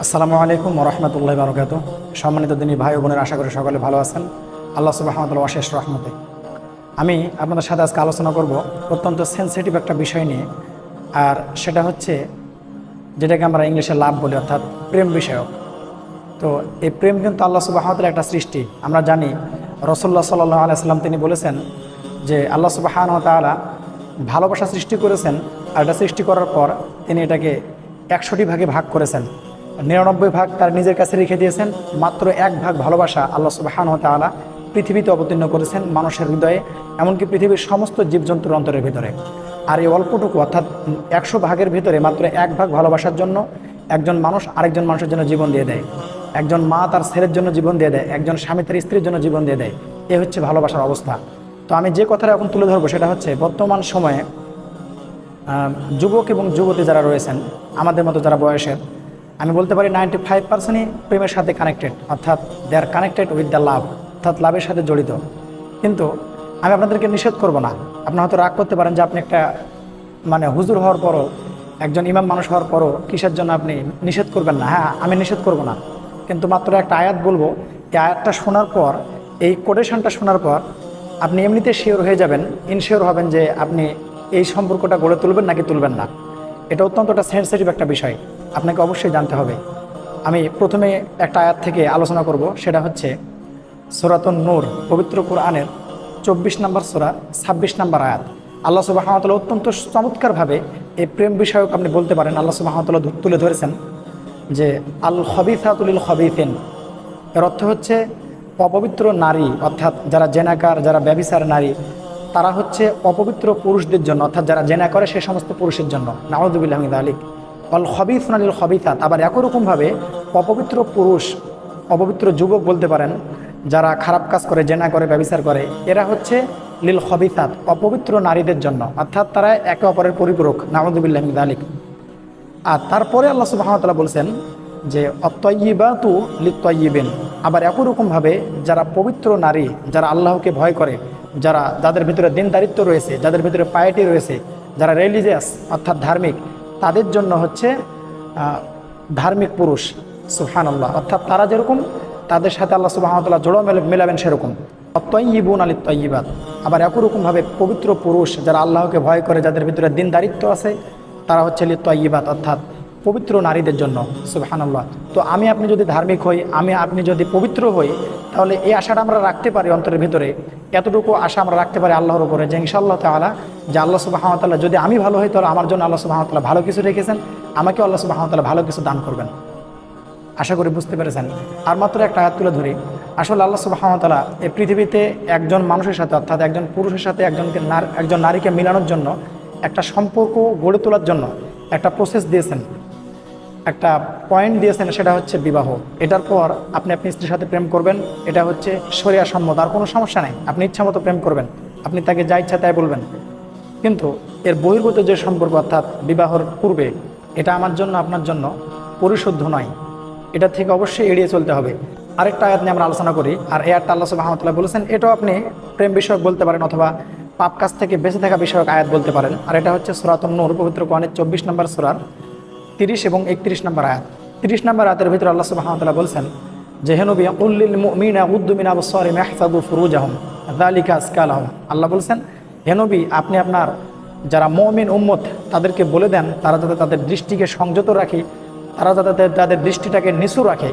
আসসালামু আলাইকুম ওরহমতুল্লাহি বারাকাতুহু। সম্মানিত দিনী ভাই ও বোনের, আশা করি সকলে ভালো আছেন। আল্লাহ সুবহানাহু ওয়া তাআলার অশেষ রহমতে আমি আপনাদের সাথে আজকে আলোচনা করব অত্যন্ত সেনসিটিভ একটা বিষয় নিয়ে। আর সেটা হচ্ছে যেটাকে আমরা ইংলিশে লাভ বলি, অর্থাৎ প্রেম বিষয়ক। তো এই প্রেম কিন্তু আল্লাহ সুবহানাহু ওয়া তাআলার একটা সৃষ্টি। আমরা জানি রাসূলুল্লাহ সাল্লাল্লাহু আলাইহি সাল্লাম তিনি বলেছেন যে আল্লাহ সুবহানাহু ওয়া তাআলা ভালোবাসা সৃষ্টি করেছেন, আর এটা সৃষ্টি করার পর তিনি এটাকে 100টি ভাগে ভাগ করেছেন। 99 ভাগ তার নিজের কাছে রেখে দিয়েছেন, মাত্র 1 ভাগ ভালোবাসা আল্লাহ সুবহানাহু ওয়া তাআলা পৃথিবীতে অবতীর্ণ করেছেন মানুষের হৃদয়ে, এমনকি পৃথিবীর সমস্ত জীবজন্তুর অন্তরের ভিতরে। আর এই অল্পটুকু অর্থাৎ 100 ভাগের ভিতরে মাত্র 1 ভাগ ভালোবাসার জন্য একজন মানুষ আরেকজন মানুষের জন্য জীবন দিয়ে দেয়। একজন মা তার ছেলের জন্য জীবন দিয়ে দেয়, একজন স্বামী তার স্ত্রীর জন্য জীবন দিয়ে দেয়। এ হচ্ছে ভালোবাসার অবস্থা। তো আমি যে কথাটা এখন তুলে ধরবো সেটা হচ্ছে বর্তমান সময়ে যুবক এবং যুবতী যারা রয়েছেন আমাদের মতো যারা বয়সের, আমি বলতে পারি 95%ই প্রেমের সাথে কানেক্টেড, অর্থাৎ they are connected with the love, অর্থাৎ লাভের সাথে জড়িত। কিন্তু আমি আপনাদেরকে নিষেধ করব না। আপনারা হয়তো রাগ করতে পারেন যে আপনি একটা হুজুর হওয়ার পরও, একজন ইমাম মানুষ হওয়ার পরও কিসের জন্য আপনি নিষেধ করবেন না। হ্যাঁ, আমি নিষেধ করব না, কিন্তু মাত্র একটা আয়াত বলবো। এই আয়াতটা শোনার পর, এই কোটেশনটা শোনার পর আপনি এমনিতে শিওর হয়ে যাবেন, ইনশিওর হবেন যে আপনি এই সম্পর্কটা গড়ে তুলবেন নাকি তুলবেন না। এটা অত্যন্ত একটা সেন্সিটিভ একটা বিষয়, আপনাকে অবশ্যই জানতে হবে। আমি প্রথমে একটা আয়াত থেকে আলোচনা করব, সেটা হচ্ছে সূরাতুন নূর, পবিত্র কোরআনের 24 নম্বর সূরা 26 নম্বর আয়াত। আল্লাহ সুবহানাহু ওয়া তাআলা অত্যন্ত চমৎকারভাবে এই প্রেম বিষয়ক আপনি বলতে পারেন আল্লাহ সুবহানাহু ওয়া তাআলা তুলে ধরেছেন যে আল খবিসাতু লিল খবিসিন। এর অর্থ হচ্ছে অপবিত্র নারী, অর্থাৎ যারা জেনাকার, যারা ব্যভিচার নারী, তারা হচ্ছে অপবিত্র পুরুষদের জন্য, অর্থাৎ যারা জেনা করে সে সমস্ত পুরুষের জন্য। নাউযুবিল্লাহি মিন যালিক। অল খবিসুনা লিল খবিসাত, আবার একই রকমভাবে অপবিত্র পুরুষ, অপবিত্র যুবক বলতে পারেন, যারা খারাপ কাজ করে, জেনা করে, ব্যভিচার করে, এরা হচ্ছে লিল খবিসাত, অপবিত্র নারীদের জন্য, অর্থাৎ তারা একে অপরের পরিপূরক। নাউযুবিল্লাহি মিন যালিক। আর তারপরে আল্লাহ সুবহানাহু ওয়া তাআলা বলছেন যে আত-তাইয়্যিবাতু লিত-তাইয়্যিবিন, আবার একই রকমভাবে যারা পবিত্র নারী, যারা আল্লাহকে ভয় করে, যাদের ভিতরে দিনদারিত্ব রয়েছে, যাদের ভিতরে পায়েটি রয়েছে, যারা রিলিজিয়াস অর্থাৎ ধার্মিক, তাদের জন্য হচ্ছে ধার্মিক পুরুষ। সুবহানাল্লাহ। অর্থাৎ তারা যেরকম, তাদের সাথে আল্লাহ সুবহানাহু ওয়া তাআলা জোড়া মেলাবেন সেরকম। আত-তাইয়্যিবুনা লিত-তাইয়্যিবাত, আবার একই রকমভাবে পবিত্র পুরুষ যারা আল্লাহকে ভয় করে, যাদের ভিতরে দিনদারিত্ব আছে, তারা হচ্ছে লিত-তাইয়্যিবাত, অর্থাৎ পবিত্র নারীদের জন্য। সুবহানাল্লাহ। তো আমি আপনি যদি ধার্মিক হই, আমি আপনি যদি পবিত্র হই, তাহলে এই আশাটা আমরা রাখতে পারি অন্তরের ভিতরে, এতটুকু আশা আমরা রাখতে পারি আল্লাহর উপরে যে ইনশাআল্লাহ তাআলা, যে আল্লাহ সুবহানাহু ওয়া তাআলা যদি আমি ভালো হই, তাহলে আমার জন্য আল্লাহ সুবহানাহু ওয়া তাআলা ভালো কিছু রেখেছেন, আমাকে আল্লাহ সুবহানাহু ওয়া তাআলা ভালো কিছু দান করবেন। আশা করি বুঝতে পেরেছেন। আর মাত্র একটা আয়াত তুলে ধরি। আসলে আল্লাহ সুবহানাহু ওয়া তাআলা এই পৃথিবীতে একজন মানুষের সাথে, অর্থাৎ একজন পুরুষের সাথে একজন নারীকে মিলানোর জন্য, একটা সম্পর্ক গড়ে তোলার জন্য একটা প্রসেস দিয়েছেন, একটা পয়েন্ট দিয়েছেন, সেটা হচ্ছে বিবাহ। এটার পর আপনি স্ত্রীর সাথে প্রেম করবেন, এটা হচ্ছে শরিয়া সম্মত, আর কোনো সমস্যা নেই। আপনি ইচ্ছা মতো প্রেম করবেন, আপনি তাকে যা ইচ্ছা তাই বলবেন। কিন্তু এর বহির্ভূত যে সম্পর্ক, অর্থাৎ বিবাহর পূর্বে, এটা আমার জন্য আপনার জন্য পরিশুদ্ধ নয়, এটা থেকে অবশ্যই এড়িয়ে চলতে হবে। আরেকটা আয়াত নিয়ে আমরা আলোচনা করি। আর এই আয়াতটা আল্লাহ সুবহানাহু ওয়া তাআলা বলেছেন, এটাও আপনি প্রেম বিষয়ক বলতে পারেন, অথবা পাপ কাজ থেকে বেঁচে থাকা বিষয়ক আয়াত বলতে পারেন। আর এটা হচ্ছে সূরাতুন নূর, পবিত্র কোরআনের 24 নম্বর সূরার 30 এবং 31 নম্বর আয়াত। 30 নম্বর আয়াতের ভিতরে আল্লাহ সুবহানাহু ওয়া তাআলা বলছেন যে হে নবী, কুল লিল মুমিনিনা ইয়াগুদ্দু মিন আবসারিহিম ওয়াহফাযু ফুরুজাহুম যালিকা আযকা লাহুম। আল্লাহ বলছেন, হে নবী, আপনি আপনার যারা মুমিন উম্মত তাদেরকে বলে দেন, তারা যাতে তাদের দৃষ্টিকে সংযত রাখে, তারা যাতে তাদের দৃষ্টিটাকে নিচু রাখে।